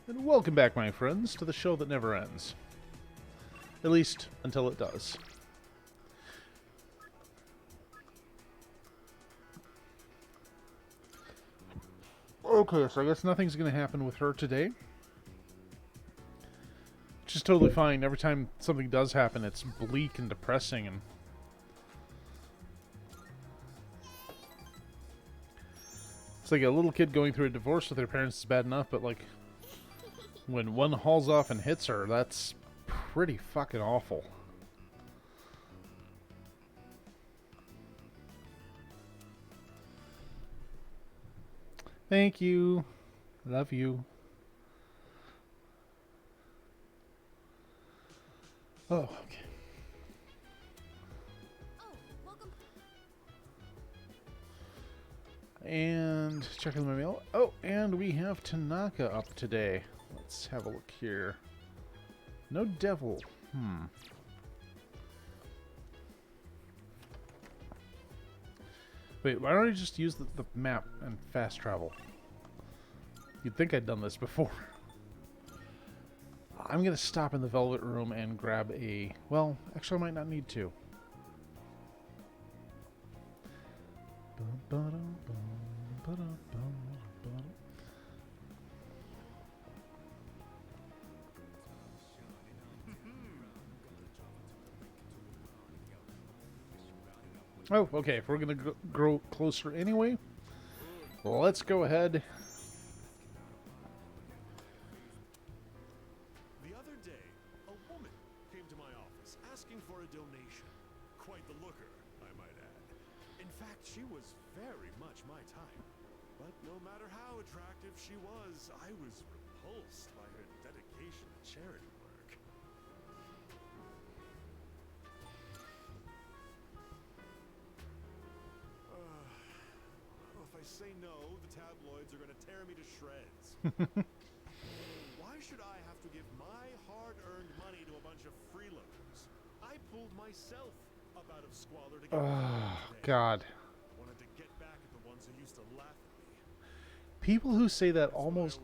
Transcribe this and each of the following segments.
And welcome back, my friends, to the show that never ends. At least, until it does. Okay, so I guess nothing's going to happen with her today. Which is totally fine. Every time something does happen, it's bleak and depressing, and it's like a little kid going through a divorce with their parents is bad enough, but like when one hauls off and hits her, that's pretty fucking awful. Thank you. Love you. Oh, okay. And checking my mail. Oh, and we have Tanaka up today. Let's have a look here. No devil. Wait, why don't I just use the map and fast travel? You'd think I'd done this before. I'm going to stop in the Velvet Room and grab a... Well, actually I might not need to. Oh, okay. If we're going to grow closer anyway, let's go ahead. The other day, a woman came to my office asking for a donation. Quite the looker, I might add. In fact, she was very much my type. But no matter how attractive she was, I was repulsed by her dedication to charity work. If I say no, the tabloids are going to tear me to shreds. Why should I have to give my hard-earned money to a bunch of freeloaders? I pulled myself up out of squalor to get Oh, God. Wanted to get back at the ones who used to laugh at me. People who say that almost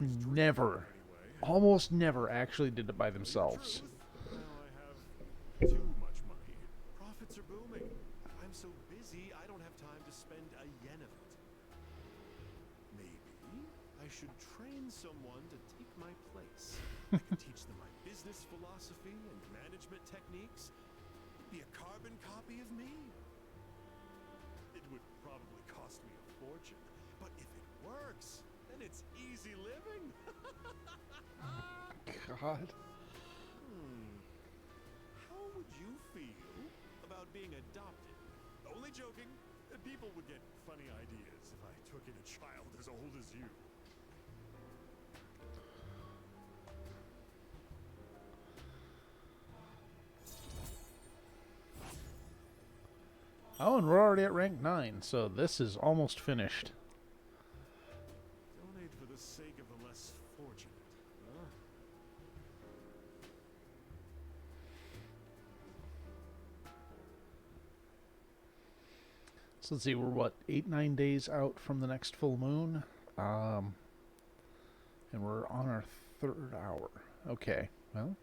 never actually did it by themselves. Now I have too much money. Profits are booming. I'm so busy, I don't have time to spend a yen of it. Maybe I should train someone to take my place. I could teach them my business philosophy and management techniques. It'd be a carbon copy of me. It would probably cost me a fortune, but if it works, then it's easy living. God. How would you feel about being adopted? Only joking. People would get funny ideas if I took in a child as old as you. Oh, and we're already at rank 9, so this is almost finished. Donate for the sake of the less fortunate. Huh? So let's see, we're what, 8-9 days out from the next full moon? And we're on our 3rd hour. Okay, well.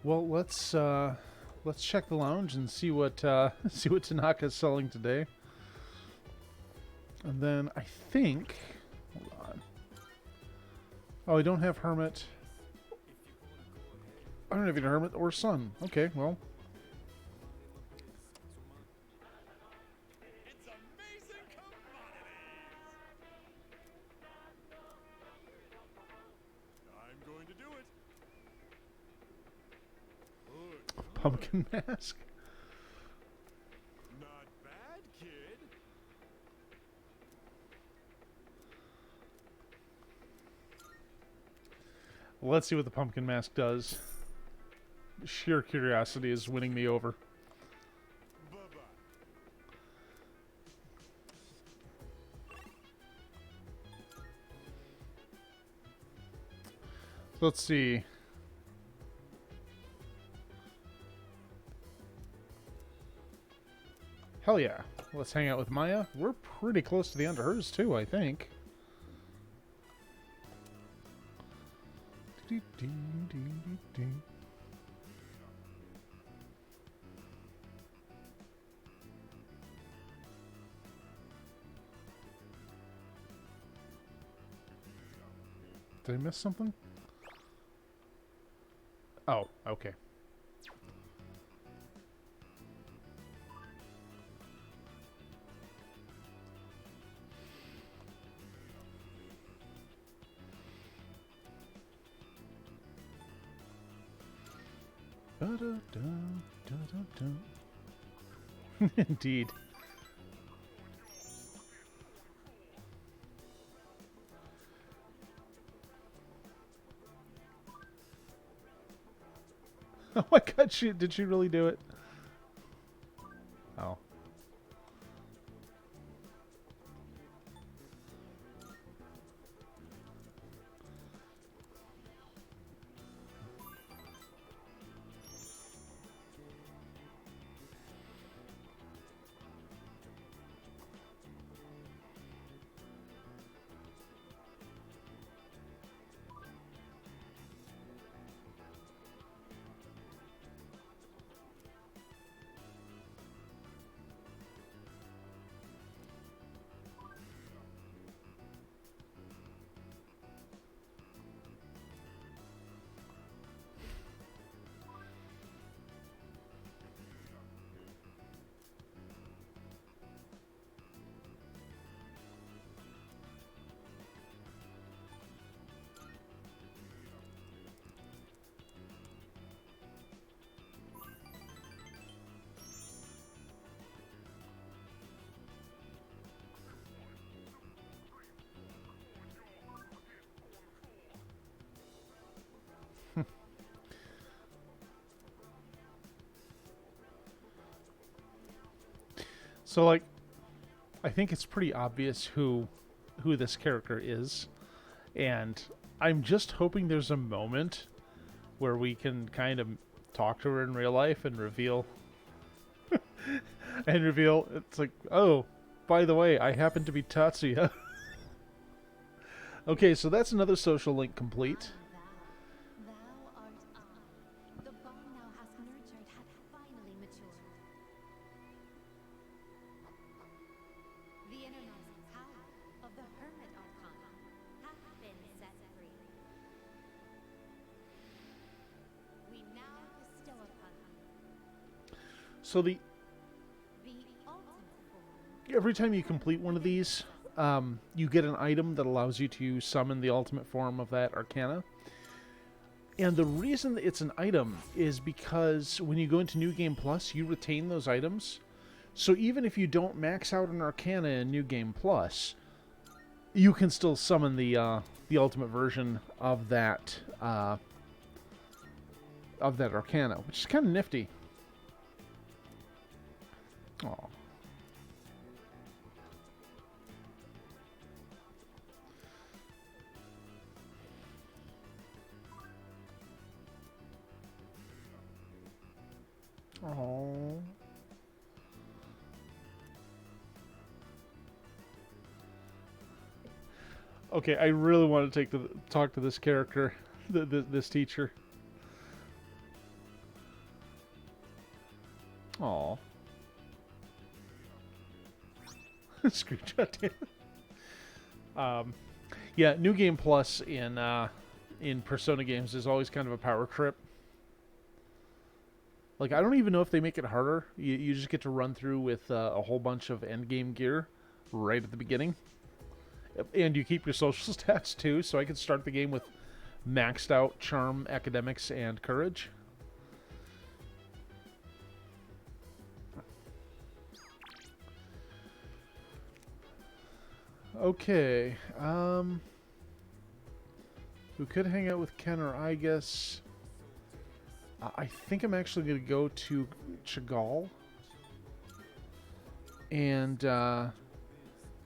Well, let's check the lounge and see what see what Tanaka's selling today. And then I think, hold on. Oh, I don't have Hermit. I don't have either Hermit or Sun. Okay, well. It's amazing commodities. I'm going to do it. Good. Pumpkin Mask. Not bad, kid. Let's see what the Pumpkin Mask does. Sheer curiosity is winning me over. Bye-bye. Let's see. Hell yeah. Let's hang out with Maya. We're pretty close to the end of hers, too, I think. Did I miss something? Oh, okay. Indeed. Oh my god, did she really do it? Oh. So, like, I think it's pretty obvious who this character is, and I'm just hoping there's a moment where we can kind of talk to her in real life and reveal it's like, oh, by the way, I happen to be Tatsuya. Okay, so that's another social link complete. Thou art I. The bond thou hast nurtured hath finally matured. The innermost power of the Hermit Arcana hath been set free. We now bestow upon thee So the ultimate form. every time you complete one of these, you get an item that allows you to summon the ultimate form of that arcana. And the reason that it's an item is because when you go into New Game Plus, you retain those items. So even if you don't max out an arcana in New Game Plus, you can still summon the ultimate version of that arcana, which is kind of nifty. Aw. Oh. Okay, I really want to talk to this character, this teacher. Aw. Screenshot. Yeah, New Game Plus in Persona games is always kind of a power trip. Like, I don't even know if they make it harder. You just get to run through with a whole bunch of endgame gear right at the beginning. And you keep your social stats, too, so I could start the game with maxed out Charm, Academics, and Courage. Okay, we could hang out with Ken or I guess. I think I'm actually going to go to Chagall and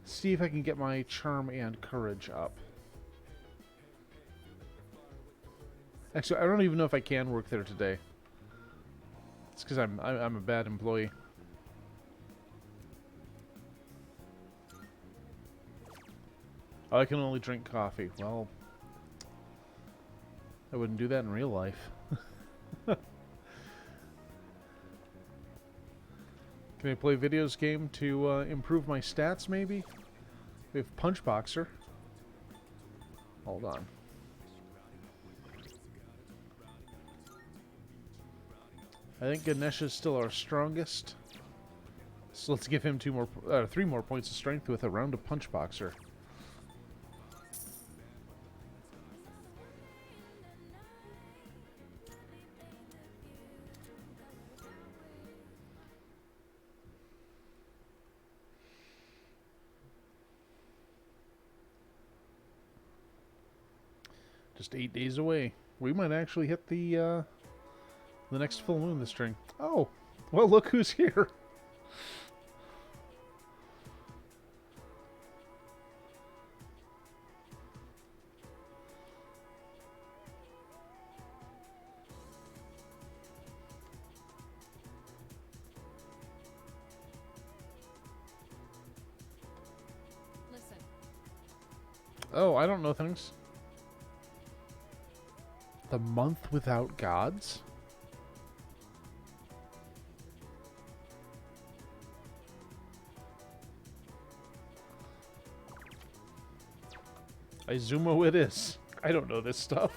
see if I can get my Charm and Courage up. Actually, I don't even know if I can work there today. It's because I'm a bad employee. Oh, I can only drink coffee. Well, I wouldn't do that in real life. Can I play videos game to improve my stats, maybe? We have Punch Boxer. Hold on. I think Ganesh is still our strongest. So let's give him 3 more points of strength with a round of Punch Boxer. Just 8 days away. We might actually hit the next full moon this string. Oh, well, look who's here. Listen, Oh, I don't know things. The month without gods? Izumo it is. I don't know this stuff.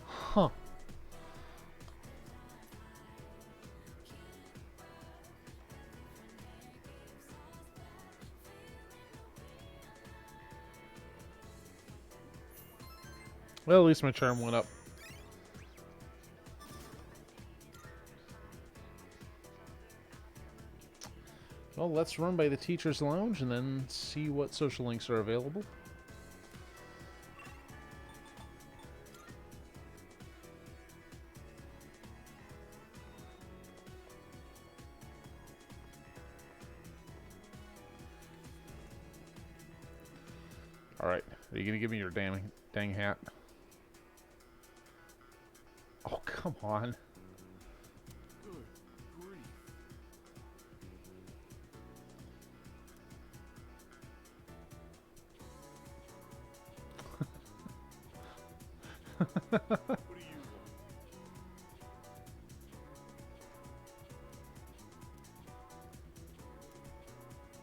Huh. Well, at least my charm went up. Well, let's run by the teacher's lounge and then see what social links are available. Alright, are you gonna give me your dang hat? Oh, come on. Good grief. What do you want?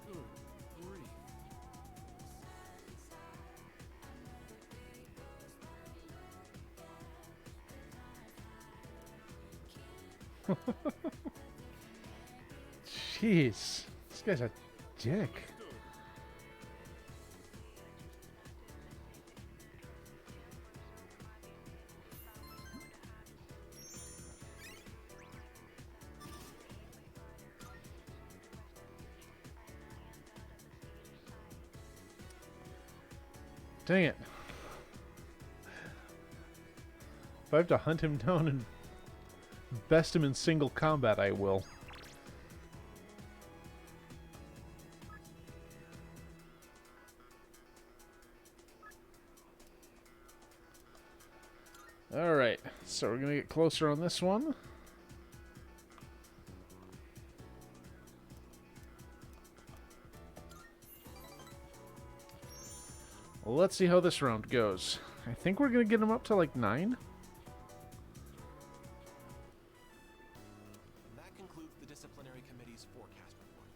Good grief. Jeez. This guy's a dick. Dang it. If I have to hunt him down and best him in single combat, I will. Alright, so we're gonna get closer on this one. Well, let's see how this round goes. I think we're gonna get him up to like 9. And that concludes the disciplinary committee's forecast report.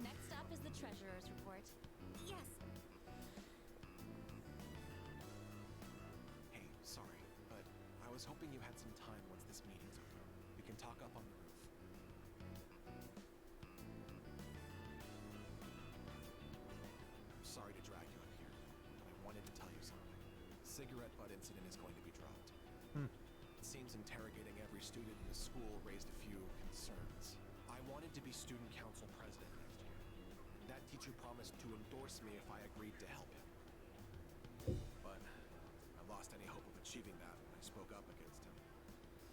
Next up is the treasurer's report. Yes. Hey, sorry, but I was hoping you had some time once this meeting's over. We can talk up on the roof. I'm sorry to drag you up here, but I wanted to tell you something. Cigarette butt incident is going to be dropped. It seems interrogating every student in the school raised a few concerns. I wanted to be student council president next year. That teacher promised to endorse me if I agreed to help him. But I lost any hope of achieving that when I spoke up against him.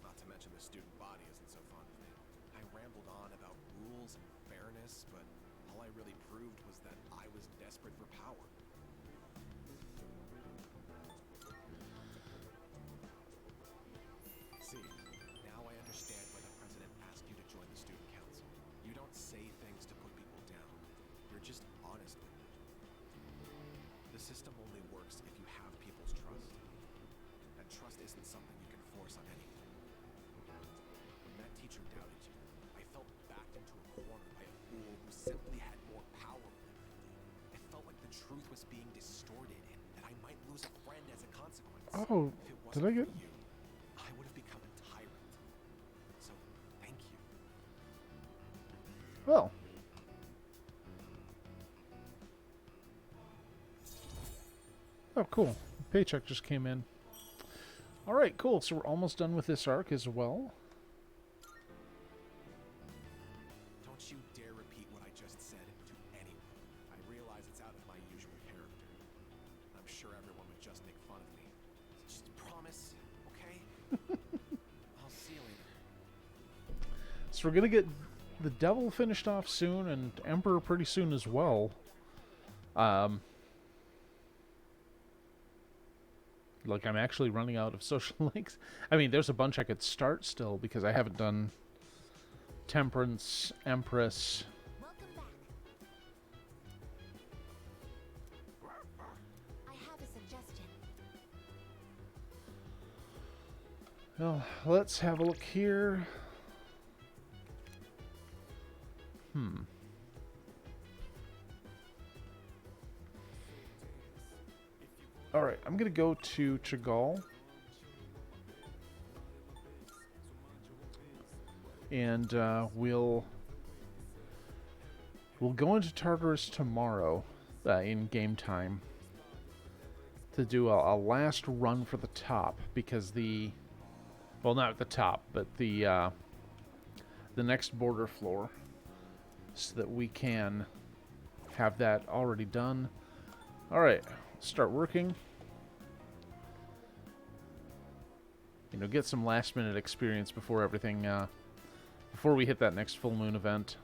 Not to mention the student body isn't so fond of me. I rambled on about rules and fairness, but all I really proved was that I was desperate for power. See, now I understand why the president asked you to join the student council. You don't say things to put people simply had more power than I did. I felt like the truth was being distorted and that I might lose a friend as a consequence. Oh, If it did wasn't I get... for you, I would have become a tyrant. So, thank you. Well. Oh, cool. Paycheck just came in. Alright, cool. So we're almost done with this arc as well. Don't you dare repeat what I just said to anyone. I realize it's out of my usual character. I'm sure everyone would just make fun of me. Just promise, okay? I'll see you later. So we're going to get the Devil finished off soon and Emperor pretty soon as well. Like, I'm actually running out of social links. I mean, there's a bunch I could start still because I haven't done Temperance, Empress. Welcome back. I have a suggestion. Well, let's have a look here. Alright, I'm going to go to Chagall. And we'll go into Tartarus tomorrow in game time to do a last run for the top, because the... Well, not the top, but the next border floor, so that we can have that already done. Alright, start working. You know, get some last minute experience before everything, before we hit that next full moon event.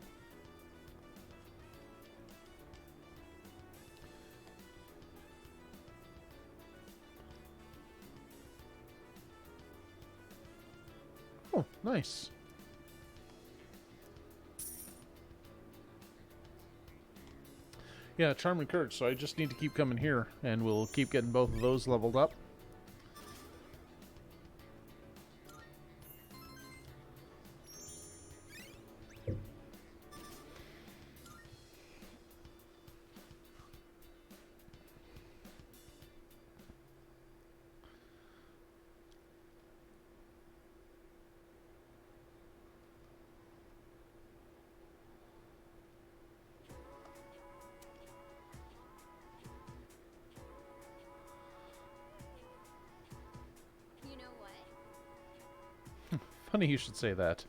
Oh, nice. Yeah, Charm and Courage, so I just need to keep coming here, and we'll keep getting both of those leveled up. You know what? Funny you should say that.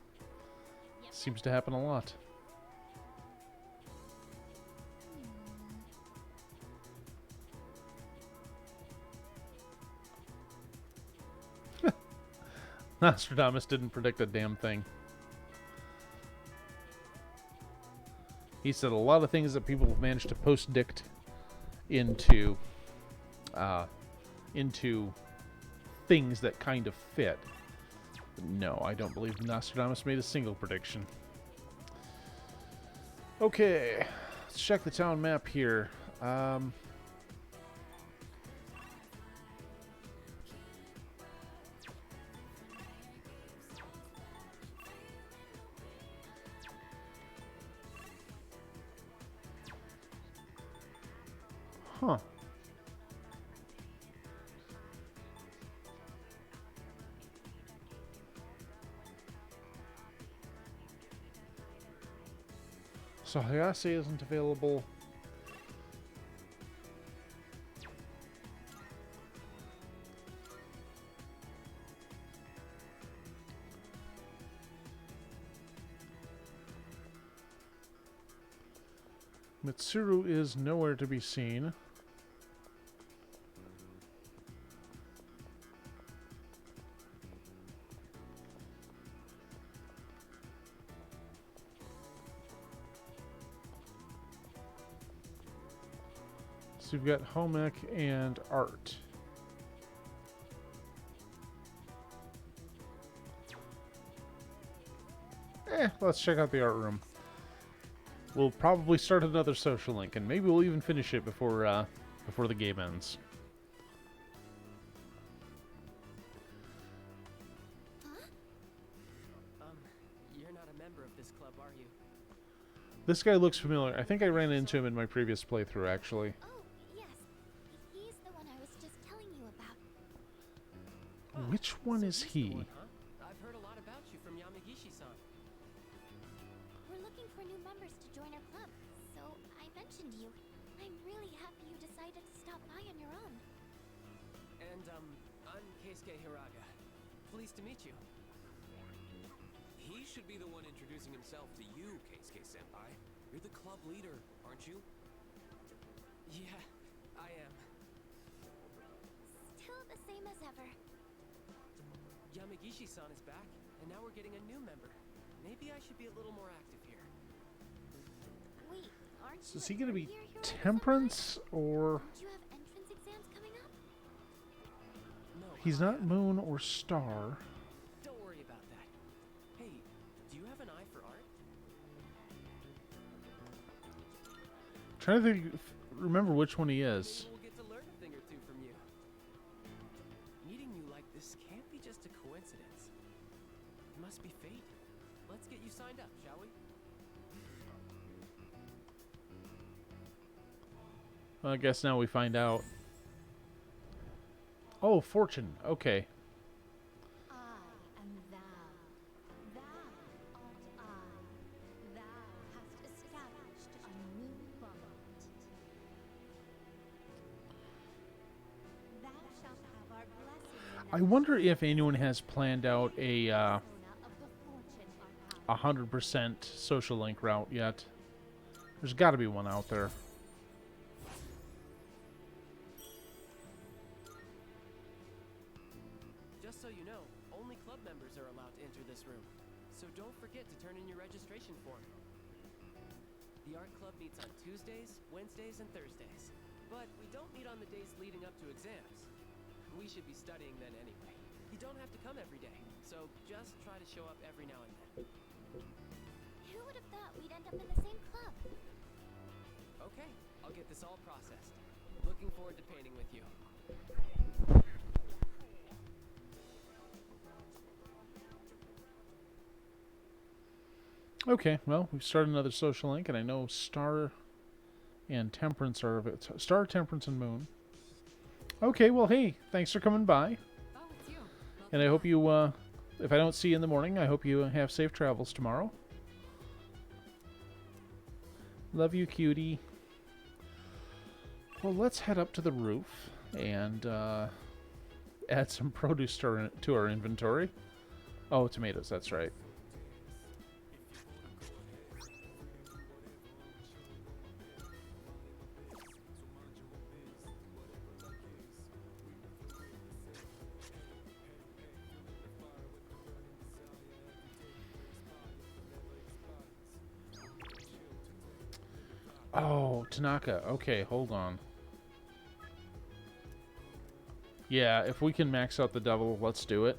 Seems to happen a lot. Nostradamus didn't predict a damn thing. He said a lot of things that people have managed to post-dict into things that kind of fit. But no, I don't believe Nostradamus made a single prediction. Okay, let's check the town map here. Huh. So Hayase isn't available. Mitsuru is nowhere to be seen. So you've got Homek and Art. Let's check out the art room. We'll probably start another social link, and maybe we'll even finish it before before the game ends. You're not a member of this club, are you? This guy looks familiar. I think I ran into him in my previous playthrough, actually. Oh, yes. He's the one I was just telling you about. Which one is He's the he? one, huh? I've heard a lot about you from Yamagishi-san. We're looking for new members to join our club, so I mentioned you. I'm really happy you decided to stop by on your own. And, I'm Keisuke Hiraga. Pleased to meet you. He should be the one introducing himself to you, Keisuke-senpai. You're the club leader, aren't you? Yeah, I am. Still the same as ever. Yamagishi-san is back, and now we're getting a new member. Maybe I should be a little more active here. Wait, aren't you? So is he going to be a third-year hero, Temperance or... Don't you have entrance exams coming up? No. He's not Moon or Star. Don't worry about that. Hey, do you have an eye for art? Trying to think, remember which one he is. Maybe we'll get to learn a thing or two from you. Meeting you like this can't be just a coincidence. It must be fate. Let's get you signed up, shall we? Well, I guess now we find out. Oh, Fortune. Okay. I am thou. Thou art I. Thou hast established a new firmament. Thou shalt have our blessing. I wonder if anyone has planned out a Persona of the Fortune Arcana. 100% social link route yet. There's got to be one out there. Just so you know, only club members are allowed to enter this room. So don't forget to turn in your registration form. The art club meets on Tuesdays, Wednesdays, and Thursdays. But we don't meet on the days leading up to exams. We should be studying then anyway. You don't have to come every day, so just try to show up every now and then. Who would have thought we'd end up in the same club? Okay, I'll get this all processed. Looking forward to painting with you. Okay, well, we've started another social link, and I know Star and Temperance are of it. Star, Temperance, and Moon. Okay, well, hey, thanks for coming by. Oh, it's you. And I hope you, if I don't see you in the morning, I hope you have safe travels tomorrow. Love you, cutie. Well, let's head up to the roof and add some produce to our inventory. Oh, tomatoes, that's right. Oh, Tanaka. Okay, hold on. Yeah, if we can max out the devil, let's do it.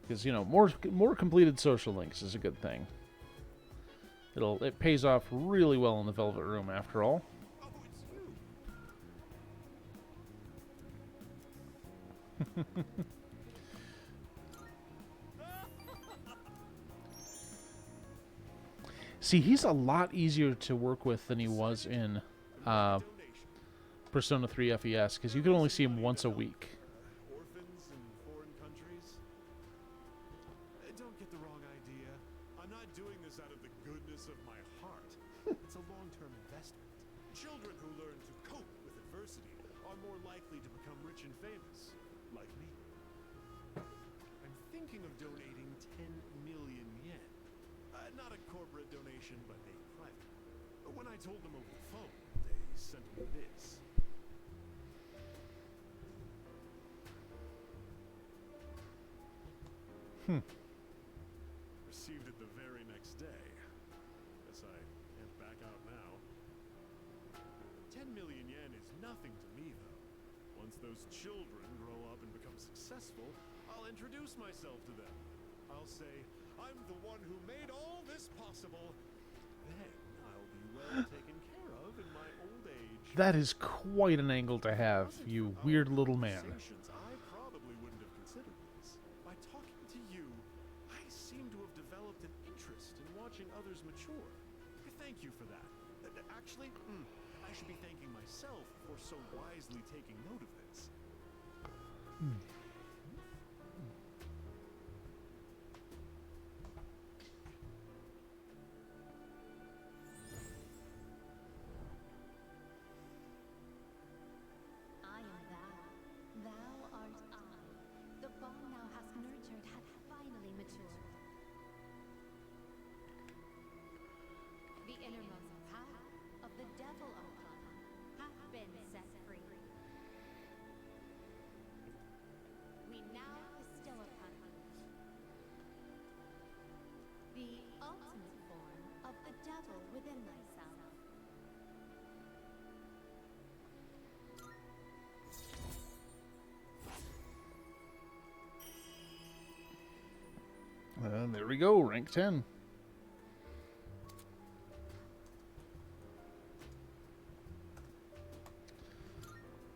Because, you know, more completed social links is a good thing. It pays off really well in the Velvet Room after all. Oh, it's you. See, he's a lot easier to work with than he was in Donation. Persona 3 FES, because you can only see him once a week. Orphans in foreign countries. Don't get the wrong idea. I'm not doing this out of the goodness of my heart. It's a long-term investment. Children who learn to cope with adversity are more likely to become rich and famous, like me. I'm thinking of donating 10 million yen. Not a corporate donation, but a private. When I told them over the phone, they sent me this. Received it the very next day. Guess I can't back out now. 10 million yen is nothing to me, though. Once those children grow up and become successful, I'll introduce myself to them. I'll say, I'm the one who made all this possible. Then I'll be well taken care of in my old age. That is quite an angle to have, you weird little man. I probably wouldn't have considered this. By talking to you, I seem to have developed wisely taking note of this. I am thou. Thou art I. The bond thou hast nurtured hath finally matured. The innermost path of the devil Ocon hath been set free. We now bestow upon thee the ultimate form of the devil within thyself. And there we go, rank 10.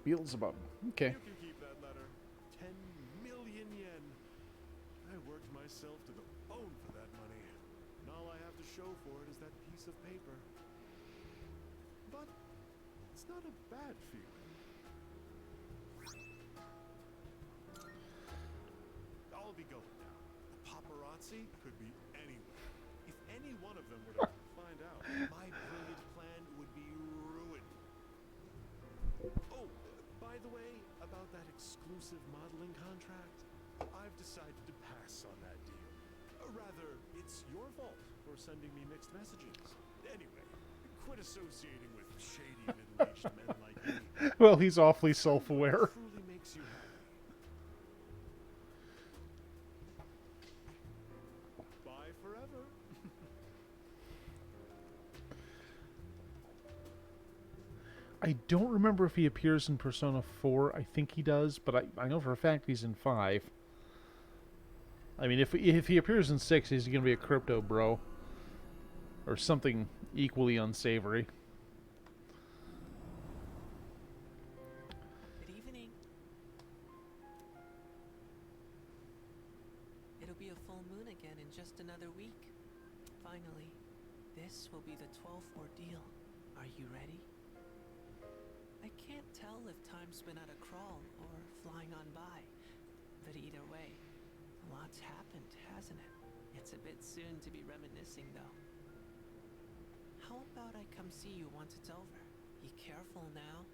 Beelzebub. Okay. You can keep that letter. 10 million yen. I worked myself to the bone for that money. And all I have to show for it is that piece of paper. But it's not a bad feeling. I'll be going now. The paparazzi could be anywhere. If any one of them were to find out, my brilliant plan would be ruined. Oh, by the way, about that exclusive modeling contract, I've decided to pass on that deal. Rather, it's your fault for sending me mixed messages. Anyway, quit associating with shady middle-aged men like me. Well, he's awfully self-aware. Truly makes you happy. Bye forever. I don't remember if he appears in Persona 4. I think he does, but I know for a fact he's in 5. I mean, if he appears in 6, he's going to be a crypto bro. Or something equally unsavory. Good evening. It'll be a full moon again in just another week. Finally, this will be the 12th ordeal. Are you ready? I can't tell if time's been at a crawl or flying on by, but either way, a lot's happened, hasn't it? It's a bit soon to be reminiscing, though. How about I come see you once it's over? Be careful now.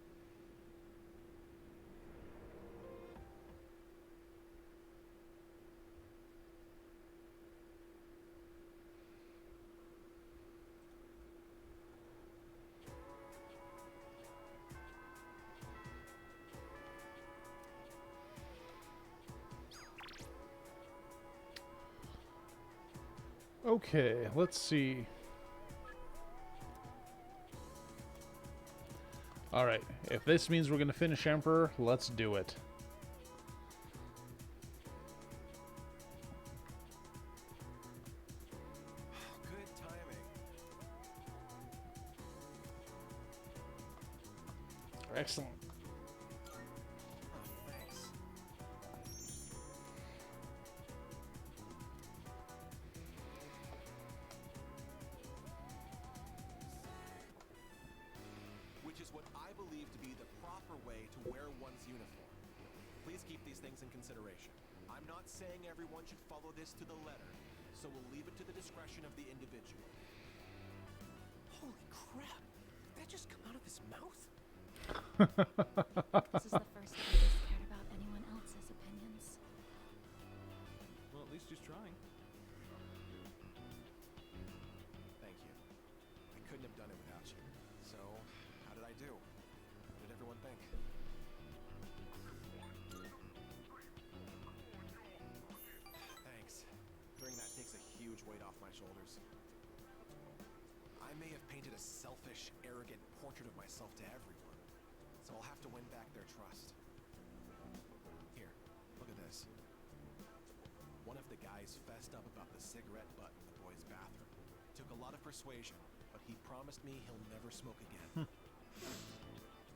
Okay, let's see. Alright, if this means we're going to finish Emperor, let's do it. Good timing. Excellent. Oh, thanks. Which is what I believe to be the proper way to wear one's uniform. Please keep these things in consideration. I'm not saying everyone should follow this to the letter, so we'll leave it to the discretion of the individual. Holy crap! Did that just come out of his mouth? This is the first time he's cared about anyone else's opinions. Well, at least he's trying. Thank you. I couldn't have done it without you. So, how did I do? What did everyone think? Thanks. Doing that takes a huge weight off my shoulders. I may have painted a selfish, arrogant portrait of myself to everyone, so I'll have to win back their trust. Here, look at this. One of the guys fessed up about the cigarette butt in the boys' bathroom. Took a lot of persuasion, but he promised me he'll never smoke again.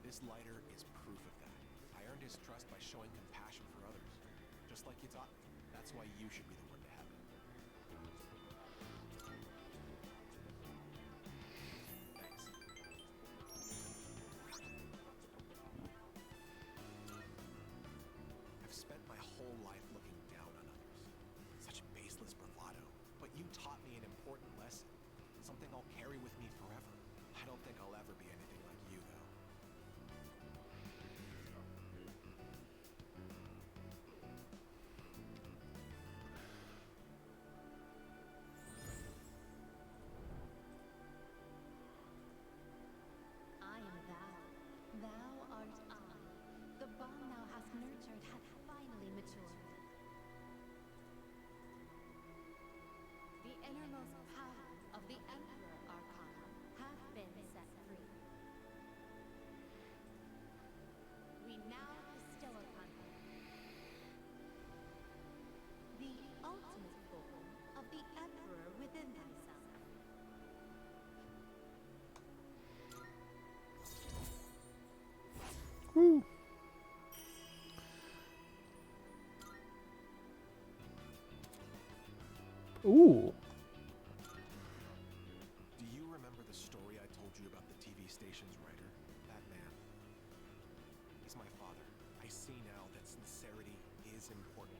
This lighter is proof of that. I earned his trust by showing compassion for others, just like you taught me. That's why you should be the one to have it. Thanks. innermost power of the Emperor Arcana have been set free. We now bestow upon her the ultimate form of the Emperor within thyself. Woo. Ooh. Do you remember the story I told you about the TV station's writer? That man. He's my father. I see now that sincerity is important,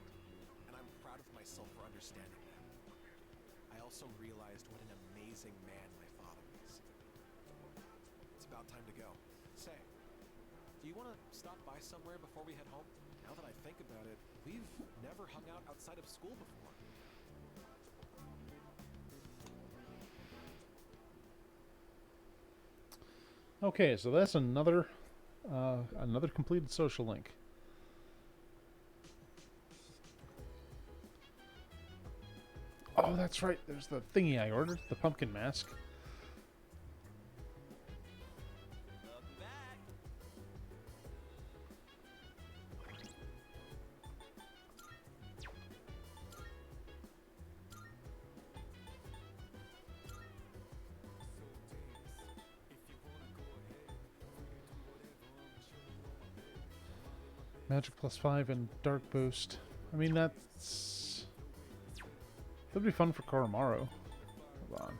and I'm proud of myself for understanding that. I also realized what an amazing man my father is. It's about time to go. Say, do you want to stop by somewhere before we head home? Now that I think about it, we've never hung out outside of school before. Okay, so that's another completed social link. Oh, that's right. There's the thingy I ordered, the pumpkin mask. Welcome back. Magic +5 and Dark Boost. I mean, that's... That'd be fun for Koromaru. Hold on.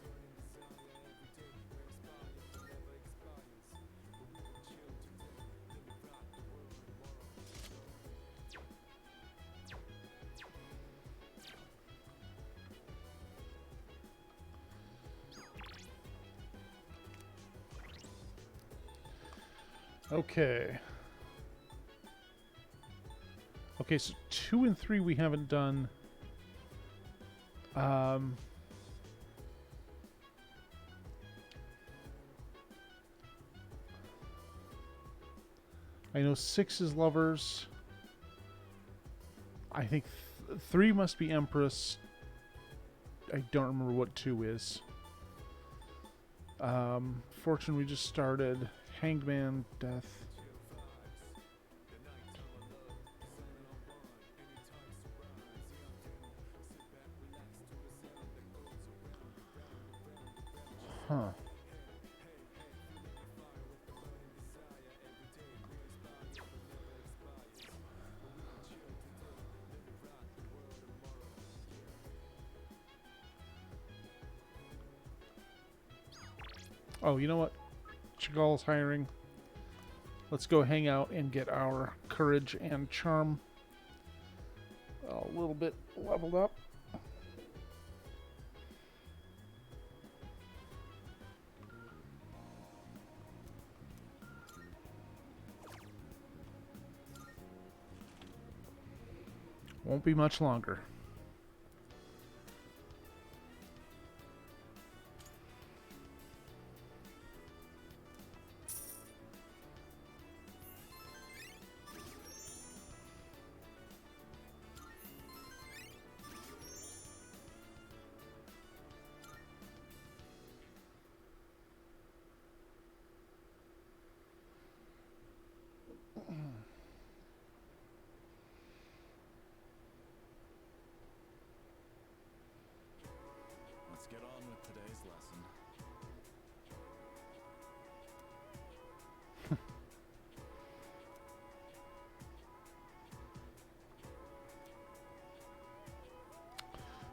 Okay. Okay, so 2 and 3 we haven't done. I know 6 is Lovers. I think 3 must be Empress. I don't remember what 2 is. Fortune we just started. Hanged Man, Death. Huh. Oh, you know what? Chagall's hiring. Let's go hang out and get our courage and charm a little bit leveled up. Won't be much longer. Let's get on with today's lesson.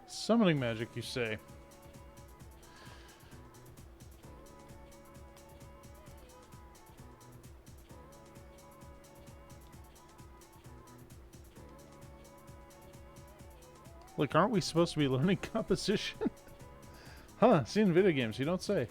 Summoning magic, you say? Like, aren't we supposed to be learning composition? Huh, seen video games, you don't say.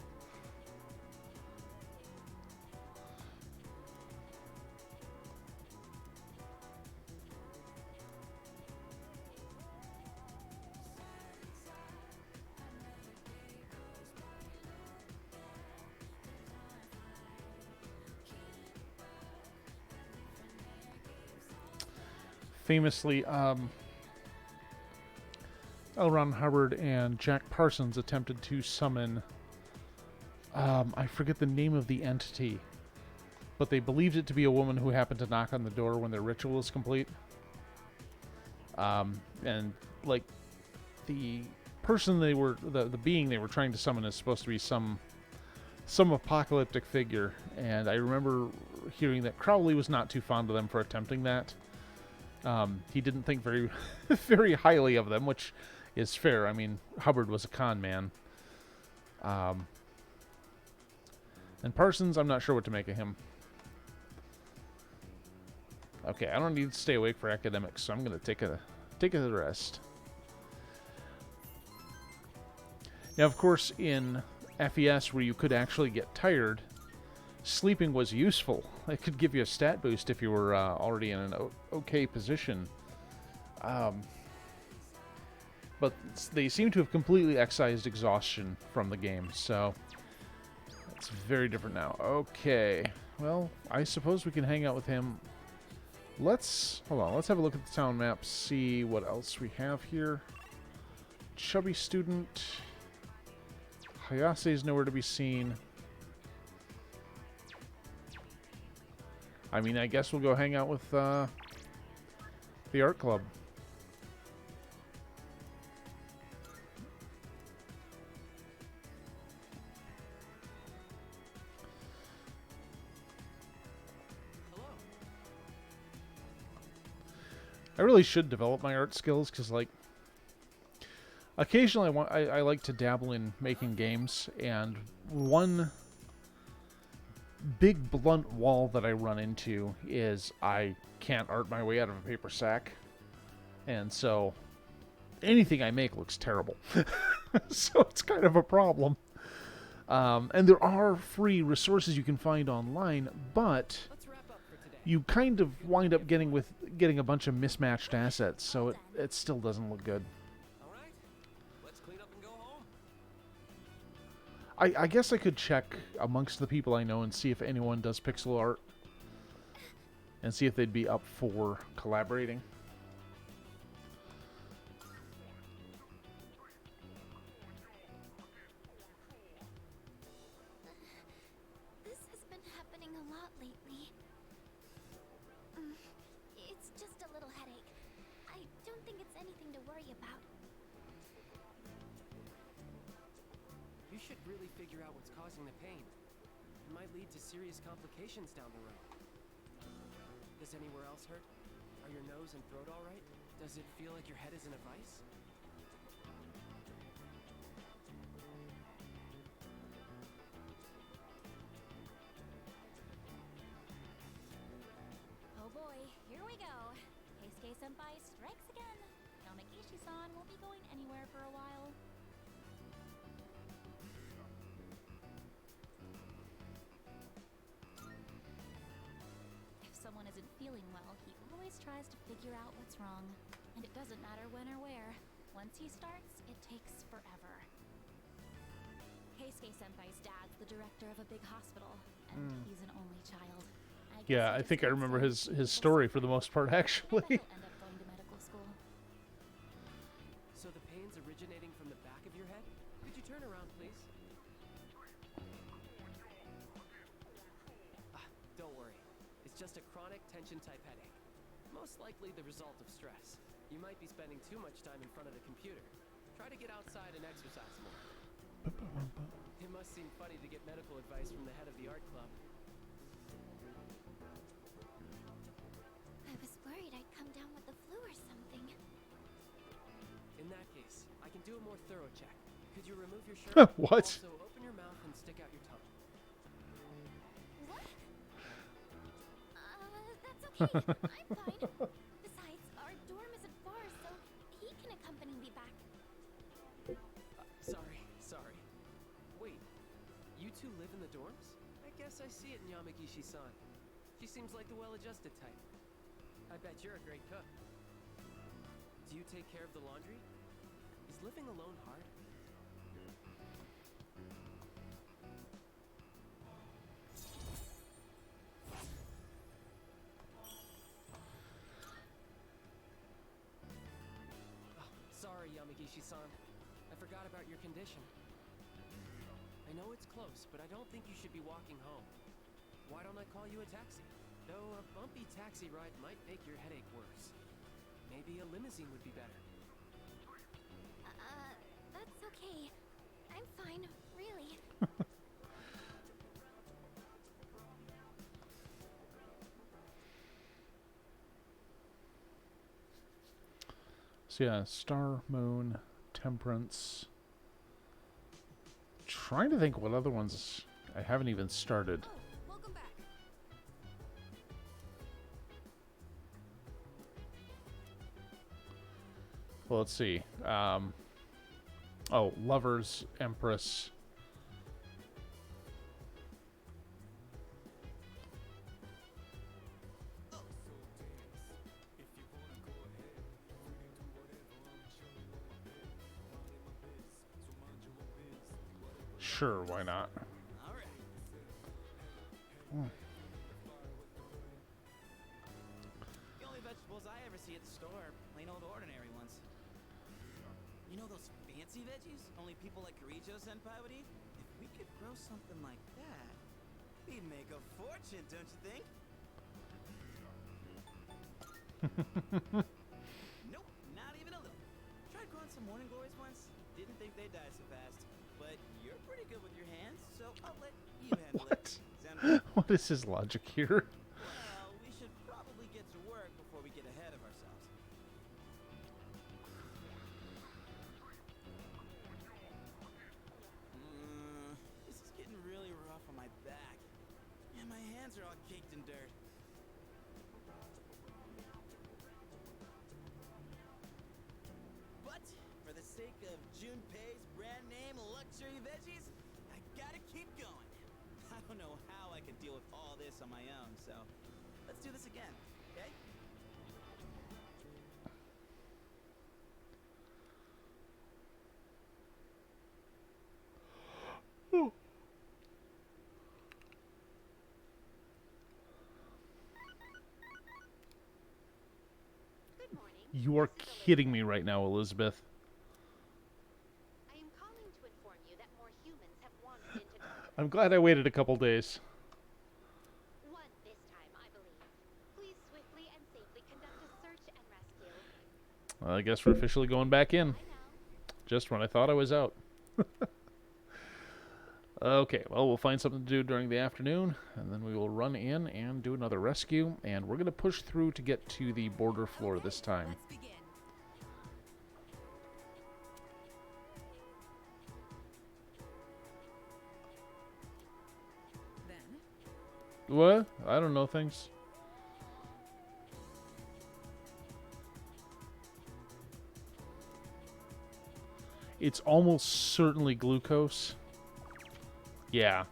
Famously, L. Ron Hubbard and Jack Parsons attempted to summon, I forget the name of the entity, but they believed it to be a woman who happened to knock on the door when their ritual was complete. And like the person they were, the being they were trying to summon is supposed to be some apocalyptic figure, and I remember hearing that Crowley was not too fond of them for attempting that. He didn't think very very highly of them, which is fair. I mean, Hubbard was a con man. And Parsons, I'm not sure what to make of him. Okay, I don't need to stay awake for academics, so I'm going to take a rest. Now, of course, in FES, where you could actually get tired, sleeping was useful. It could give you a stat boost if you were already in an okay position. But they seem to have completely excised exhaustion from the game, so it's very different now. Okay, well, I suppose we can hang out with him. Hold on, let's have a look at the town map, see what else we have here. Chubby student. Hayase is nowhere to be seen. I mean, I guess we'll go hang out with the art club. I really should develop my art skills, because, like, occasionally I like to dabble in making games, and one big blunt wall that I run into is I can't art my way out of a paper sack, and so anything I make looks terrible. So it's kind of a problem. And there are free resources you can find online, but Let's wrap up for today. you kind of wind up getting a bunch of mismatched assets, so it still doesn't look good. All right, let's clean up and go home. I guess I could check amongst the people I know and see if anyone does pixel art, and see if they'd be up for collaborating. This has been happening a lot lately. It's just a little headache. I don't think it's anything to worry about. You should really figure out what's causing the pain. It might lead to serious complications down the road. Does anywhere else hurt? Are your nose and throat all right? Does it feel like your head is in a vice? Oh boy, here we go. Keisuke Senpai strikes again. Yamagishi-san won't be going anywhere for a while. If someone isn't feeling well, he always tries to figure out what's wrong. And it doesn't matter when or where. Once he starts, it takes forever. Keisuke Senpai's dad's the director of a big hospital, and he's an only child. Guess Yeah, he I just think I thinks remember that his story for the most part, maybe actually. he'll end up going to medical school. So the pain's originating from the back of your head? Could you turn around, please? Don't worry. It's just a chronic tension-type headache. Most likely the result of stress. You might be spending too much time in front of the computer. Try to get outside and exercise more. It must seem funny to get medical advice from the head of the art club. I was worried I'd come down with the flu or something. In that case, I can do a more thorough check. Could you remove your shirt? What? Also, open your mouth and stick out your tongue. What? That's okay. I'm fine. Besides, our dorm isn't far, so he can accompany me back. Sorry. Wait, you two live in the dorms? I guess I see it in Yamagishi-san. She seems like the well-adjusted type. I bet you're a great cook. Do you take care of the laundry? Is living alone hard? Sorry, Yamagishi. Negishi-san. I forgot about your condition. I know it's close, but I don't think you should be walking home. Why don't I call you a taxi? Though a bumpy taxi ride might make your headache worse. Maybe a limousine would be better. That's okay. I'm fine, really. So yeah, Star, Moon, Temperance. Trying to think what other ones I haven't even started. Oh, welcome back. Well, let's see. Oh, Lovers, Empress. Sure, why not? All right. The only vegetables I ever see at the store are plain old ordinary ones. You know those fancy veggies only people like Kirijo-senpai would eat? If we could grow something like that, we'd make a fortune, don't you think? Nope, not even a little. Tried growing some morning glories once. Didn't think they'd die so fast. But you're pretty good with your hands, so I'll let you handle it. What? Sound good? What is his logic here? Well, we should probably get to work before we get ahead of ourselves. This is getting really rough on my back. And my hands are all caked in dirt. But, for the sake of Junpei's brand name luxury veggies, I gotta keep going. I don't know how I could deal with all this on my own, so let's do this again, okay? Good morning. You are This is kidding me right now, Elizabeth. I am calling to inform you that more humans have wandered into Dark. I'm glad I waited a couple days. One this time, I believe. Please swiftly and safely conduct a search and rescue. Well, I guess we're officially going back in. I know. Just when I thought I was out. Okay, well, we'll find something to do during the afternoon, and then we will run in and do another rescue, and we're going to push through to get to the border floor this time. Let's begin. Then, What? I don't know things. It's almost certainly glucose. Yeah.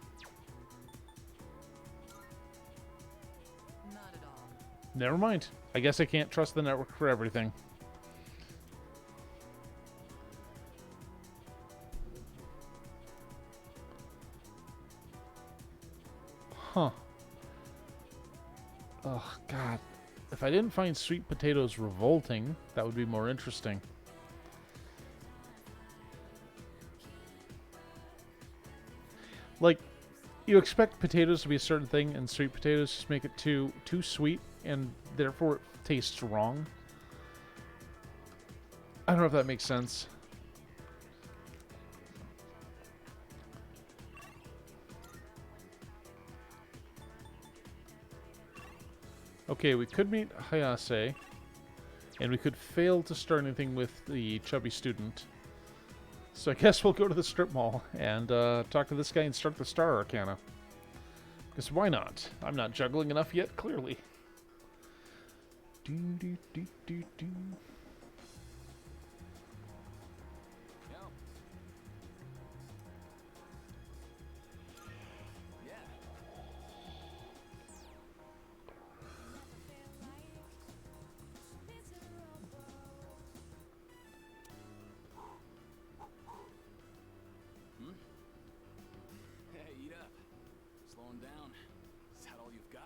not at all. Never mind. I guess I can't trust the network for everything. Huh. Oh, God. If I didn't find sweet potatoes revolting, that would be more interesting. Like, you expect potatoes to be a certain thing, and sweet potatoes just make it too sweet, and therefore it tastes wrong. I don't know if that makes sense. Okay, we could meet Hayase, and we could fail to start anything with the chubby student. So I guess we'll go to the strip mall and talk to this guy and start the Star Arcana. Because why not? I'm not juggling enough yet, clearly. Do do do do do. Yo. Yeah. Hey, eat up. Slowing down. Is that all you've got?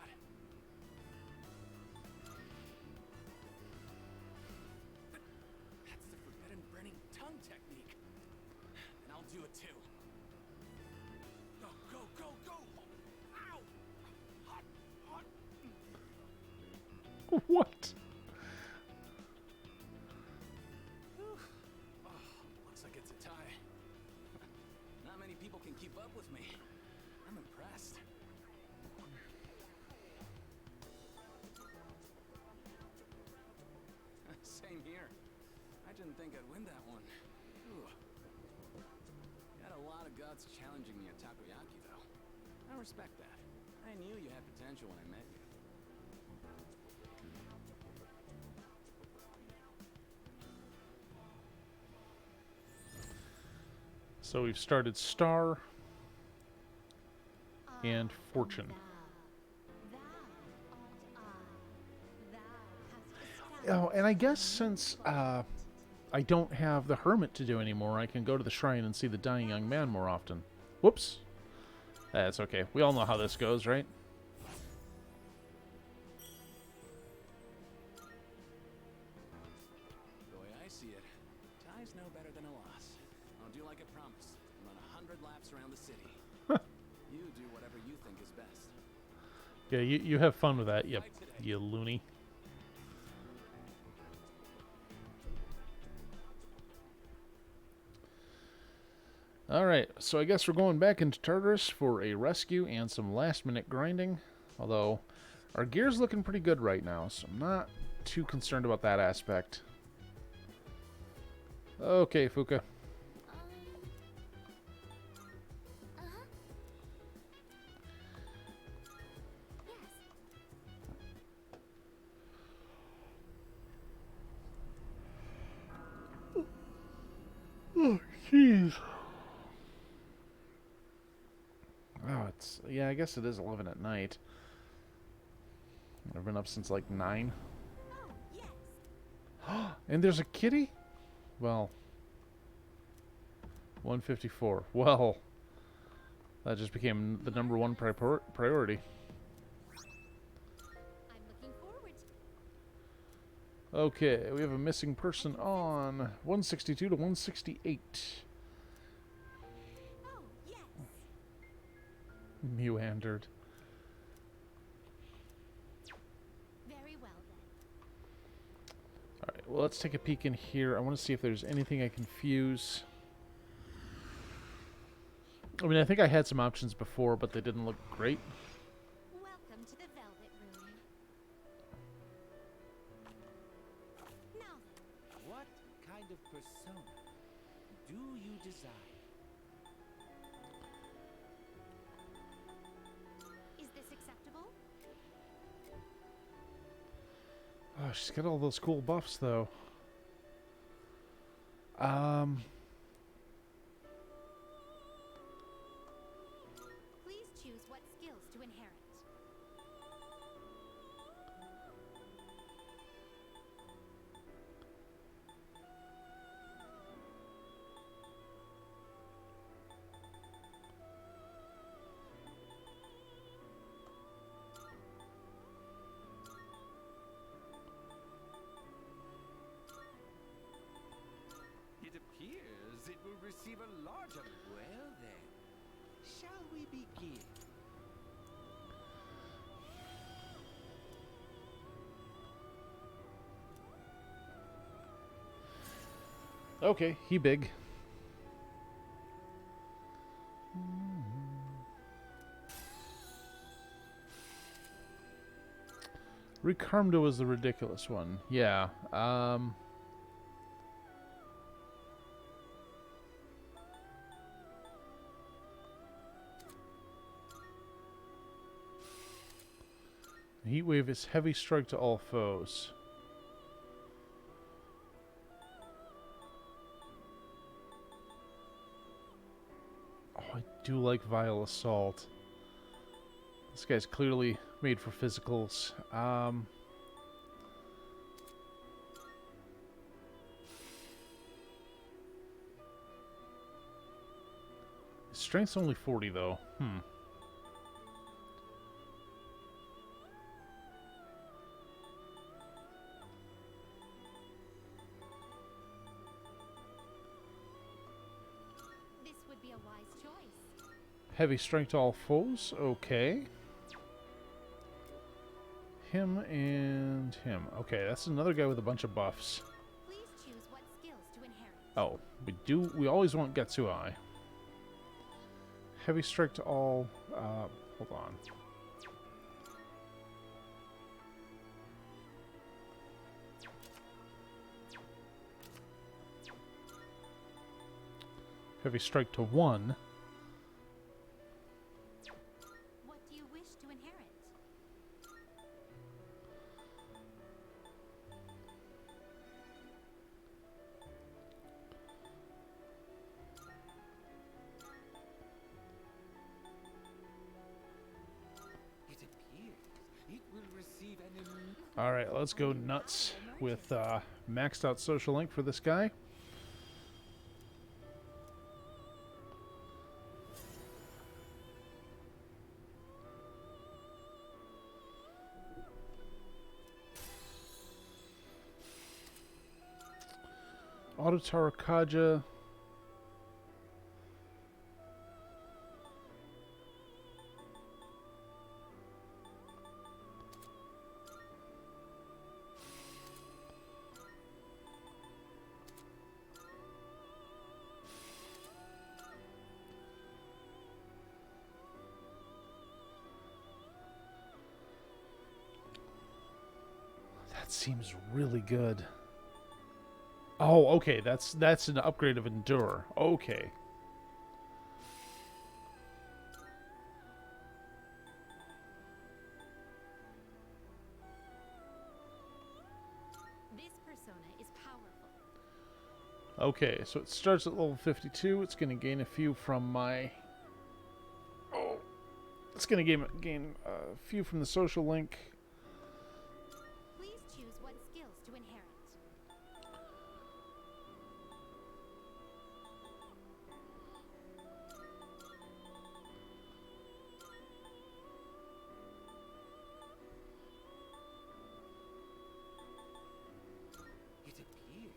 What? Looks like it's a tie. Not many people can keep up with me. I'm impressed. Same here. I didn't think I'd win that one. Ooh. You had a lot of guts challenging me at Takoyaki, though. I respect that. I knew you had potential when I met you. So we've started Star and Fortune. Oh, and I guess since I don't have the Hermit to do anymore, I can go to the shrine and see the dying young man more often. Whoops. That's okay. We all know how this goes, right? The way I see it, tie's no better than a loss. I'll do like I promised. Run 100 laps around the city. You do whatever you think is best. Yeah, you have fun with that, you loony. Alright, so I guess we're going back into Tartarus for a rescue and some last-minute grinding. Although, our gear's looking pretty good right now, so I'm not too concerned about that aspect. Okay, Fuka. Oh, jeez. Oh, yeah, I guess it is 11 at night. I've been up since like 9. And there's a kitty? Well, 154. Well, that just became the #1 priority. I'm looking forward to Okay, we have a missing person on 162 to 168. Mewandered. very well then. Alright, well, let's take a peek in here. I want to see if there's anything I can fuse. I mean, I think I had some options before, but they didn't look great. Welcome to the Velvet Room. Now then, What kind of persona do you desire? is this acceptable? Oh, she's got all those cool buffs, though. Please choose what skills to inherit. It appears it will receive a larger. Well then, shall we begin? Okay, he big. Ricardo was the ridiculous one. Yeah. Heatwave is heavy strike to all foes. Oh, I do like Vile Assault. This guy's clearly made for physicals. His strength's only 40 though. This would be a wise choice. Heavy strength to all foes. Okay. him and him. Okay, that's another guy with a bunch of buffs. Please choose what skills to inherit. Oh, we always want Getsuai. Heavy strike to all, hold on. Heavy strike to 1. What do you wish to inherit? It appears it will receive an Alright, let's go nuts with maxed out social link for this guy. Autotara Kaja. That seems really good. Oh, okay. That's an upgrade of Endure. Okay. This persona is powerful. Okay, so it starts at level 52. It's going to gain a few from my... Oh. It's going to gain a few from the social link. Please choose what skills to inherit. It appears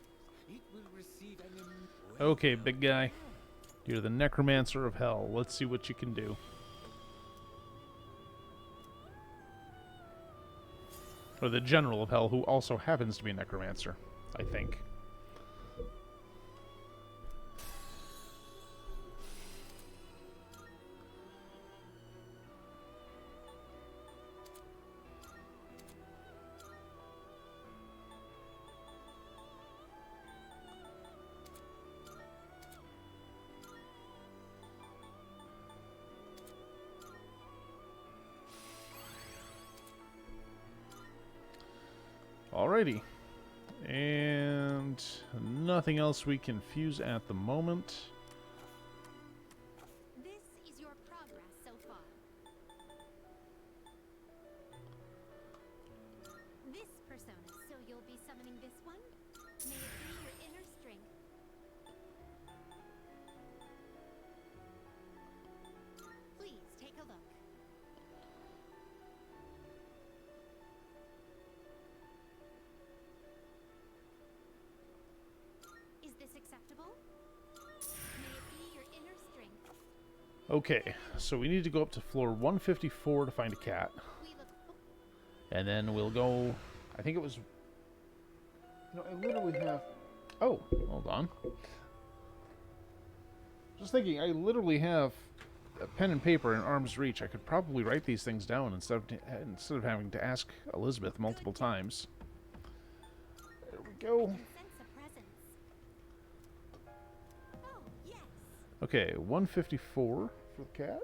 it will receive an Okay, big guy. You're the Necromancer of Hell. Let's see what you can do. Or the General of Hell, who also happens to be a Necromancer, I think. Alrighty. And nothing else we can fuse at the moment. This is your progress so far. This persona, so you'll be summoning this one? May it be your inner strength. Please take a look. Is this acceptable? May it be your inner strength. Okay, so we need to go up to floor 154 to find a cat. We look And then we'll go... I think it was... No, I literally have... Oh, hold on. Just thinking, I literally have a pen and paper in arm's reach. I could probably write these things down instead of having to ask Elizabeth multiple times. There we go. sense a presence. Oh, yes. Okay, 154 for the cat.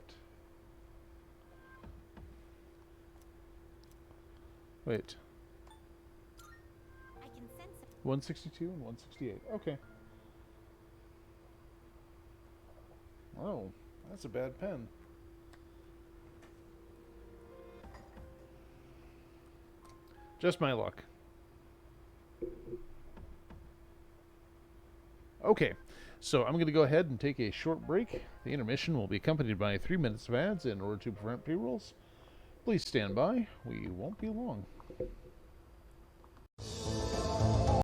Wait, I can sense a 162 and 168. Okay. Oh, that's a bad pen. Just my luck. Okay, so I'm going to go ahead and take a short break. The intermission will be accompanied by 3 minutes of ads in order to prevent pre-rolls. Please stand by. We won't be long.